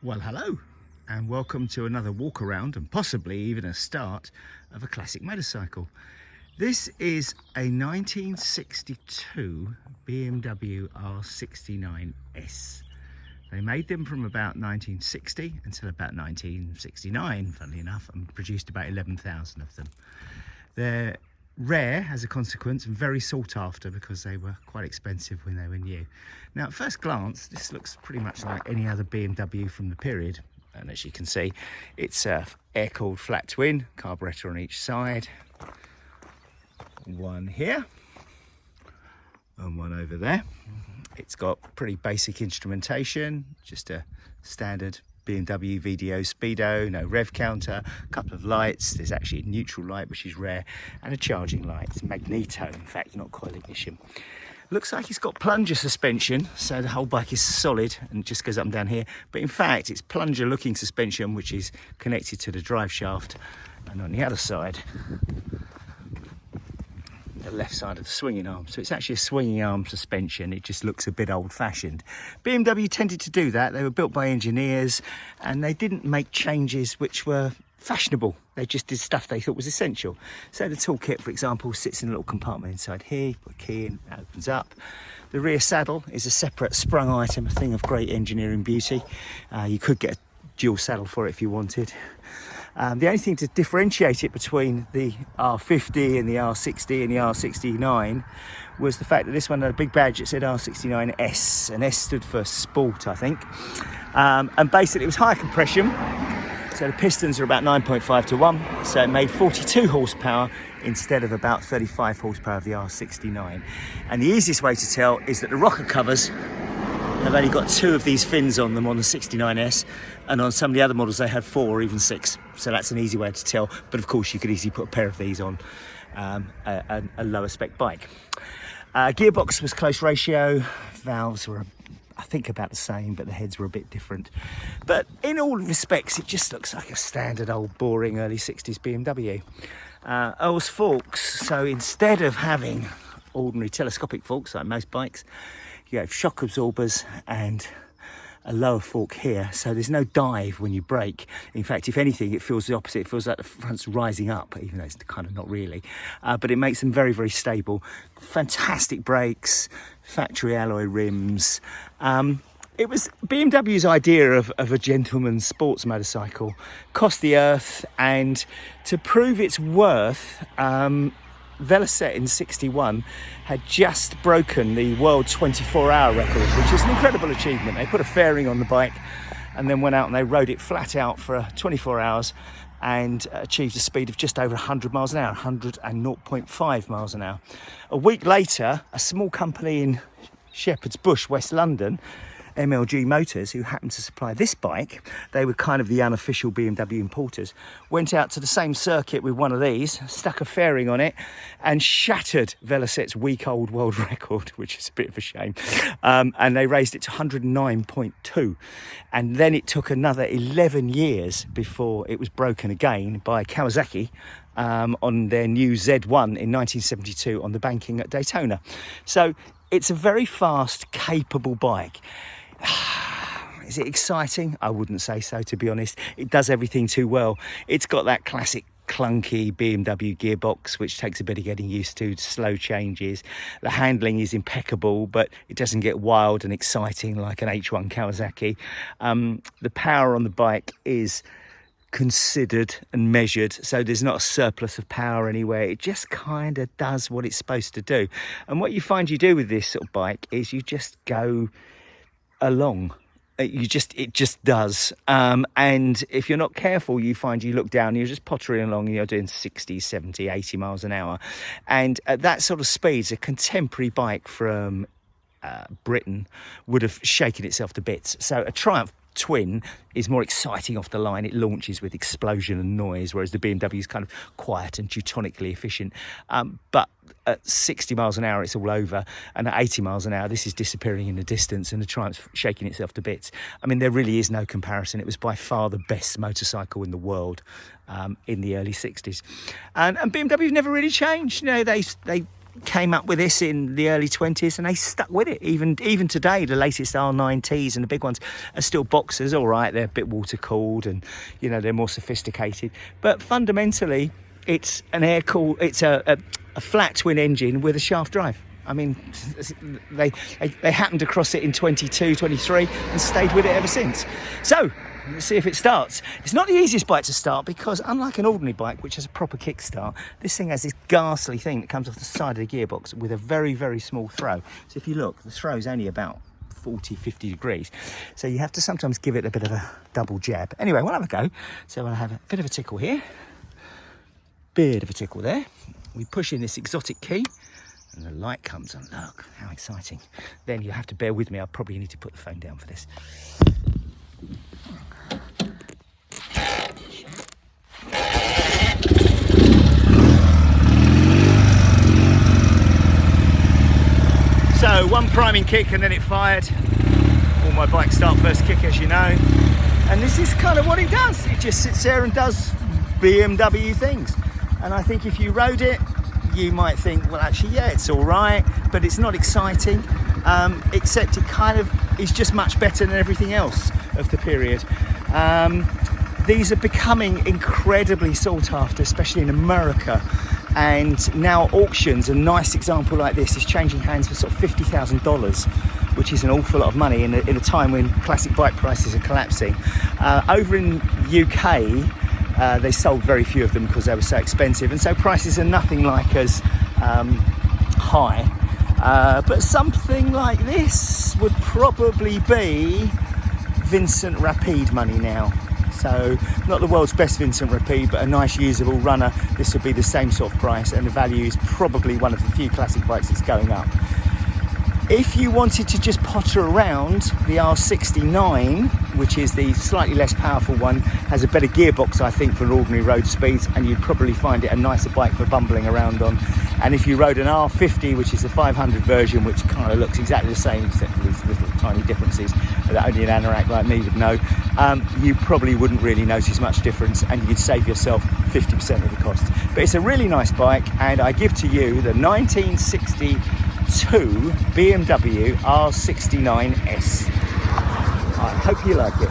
Well, hello and welcome to another walk around and possibly even a start of a classic motorcycle. This is a 1962 BMW R69S. They made them from about 1960 until about 1969, funnily enough, and produced about 11,000 of them. They're rare as a consequence and very sought after because they were quite expensive when they were new. Now, at first glance, this looks pretty much like any other BMW from the period. And as you can see, it's a air-cooled flat twin, carburettor on each side. One here and one over there. It's got pretty basic instrumentation, just a standard BMW VDO speedo, no rev counter, a couple of lights. There's actually a neutral light, which is rare, and a charging light. It's magneto, in fact, not coil ignition. Looks like it's got plunger suspension, so the whole bike is solid and just goes up and down here. But in fact, it's plunger looking suspension, which is connected to the drive shaft. And on the other side, the left side of the swinging arm. So it's actually a swinging arm suspension. It just looks a bit old-fashioned. BMW tended to do that. They were built by engineers and they didn't make changes which were fashionable. They just did stuff they thought was essential. So the toolkit, for example, sits in a little compartment inside here. You put a key in, it opens up. The rear saddle is a separate sprung item, a thing of great engineering beauty. You could get a dual saddle for it if you wanted. The only thing to differentiate it between the R50 and the R60 and the R69 was the fact that this one had a big badge that said R69S, and S stood for sport, I think. And basically it was higher compression, so the pistons are about 9.5 to 1, so it made 42 horsepower instead of about 35 horsepower of the R69. And the easiest way to tell is that the rocker covers have only got 2 of these fins on them on the 69S, and on some of the other models they had 4 or even 6. So that's an easy way to tell. But of course you could easily put a pair of these on a lower spec bike. Gearbox was close ratio. Valves were, I think, about the same, but the heads were a bit different. But in all respects, it just looks like a standard old boring early 60s BMW. Earl's forks. So instead of having ordinary telescopic forks like most bikes, you have shock absorbers and a lower fork here, so there's no dive when you brake. In fact, if anything, it feels the opposite. It feels like the front's rising up, even though it's kind of not really. But it makes them very, very stable. Fantastic brakes, factory alloy rims. It was BMW's idea of a gentleman's sports motorcycle. Cost the earth, and to prove its worth, Velocet in 61 had just broken the world 24-hour record, which is an incredible achievement. They put a fairing on the bike and then went out and they rode it flat out for 24 hours and achieved a speed of just over 100 miles an hour, 100.5 miles an hour. A week later, a small company in Shepherd's Bush, West London, MLG Motors, who happened to supply this bike, they were kind of the unofficial BMW importers, went out to the same circuit with one of these, stuck a fairing on it and shattered Velocet's week-old world record, which is a bit of a shame. And they raised it to 109.2. And then it took another 11 years before it was broken again by Kawasaki on their new Z1 in 1972 on the banking at Daytona. So it's a very fast, capable bike. Is it exciting? I wouldn't say so, to be honest. It does everything too well. It's got that classic clunky BMW gearbox, which takes a bit of getting used to, slow changes. The handling is impeccable, but it doesn't get wild and exciting like an H1 Kawasaki. The power on the bike is considered and measured, so there's not a surplus of power anywhere. It just kind of does what it's supposed to do. And what you find you do with this sort of bike is you just go along. It just does. And if you're not careful, you find you look down and you're just pottering along and you're doing 60, 70, 80 miles an hour. And at that sort of speeds, a contemporary bike from Britain would have shaken itself to bits. So a Triumph Twin is more exciting off the line. It launches with explosion and noise, whereas the BMW is kind of quiet and teutonically efficient. But at 60 miles an hour, it's all over. And at 80 miles an hour, this is disappearing in the distance and the Triumph's shaking itself to bits. I mean, there really is no comparison. It was by far the best motorcycle in the world in the early 60s. And BMW never really changed. You know, they came up with this in the early 20s and they stuck with it. Even today, the latest R9Ts and the big ones are still boxers. All right, they're a bit water cooled and, you know, they're more sophisticated, but fundamentally it's an it's a flat twin engine with a shaft drive. I mean, they happened to cross it in 22, 23 and stayed with it ever since. So let's see if it starts. It's not the easiest bike to start because unlike an ordinary bike, which has a proper kickstart, this thing has this ghastly thing that comes off the side of the gearbox with a very, very small throw. So if you look, the throw is only about 40, 50 degrees. So you have to sometimes give it a bit of a double jab. Anyway, we'll have a go. So we'll have a bit of a tickle here, bit of a tickle there. We push in this exotic key and the light comes on. Look, how exciting. Then you have to bear with me. I probably need to put the phone down for this. So one priming kick and then it fired. All my bikes start first kick, as you know. And this is kind of what it does. It just sits there and does BMW things. And I think if you rode it, you might think, well, actually, yeah, it's all right, but it's not exciting, except it kind of is just much better than everything else of the period. These are becoming incredibly sought after, especially in America. And now auctions, a nice example like this is changing hands for sort of $50,000, which is an awful lot of money in a time when classic bike prices are collapsing. Over in UK, they sold very few of them because they were so expensive, and so prices are nothing like as high. But something like this would probably be Vincent Rapide money now. So not the world's best Vincent Rapide, but a nice usable runner. This would be the same sort of price, and the value is probably one of the few classic bikes that's going up. If you wanted to just potter around, the R69, which is the slightly less powerful one, has a better gearbox, I think, for ordinary road speeds, and you'd probably find it a nicer bike for bumbling around on. And if you rode an R50, which is the 500 version, which kind of looks exactly the same, except for these little tiny differences that only an anorak like me would know, you probably wouldn't really notice much difference, and you'd save yourself 50% of the cost. But it's a really nice bike, and I give to you the 1962 BMW R69S. I hope you like it.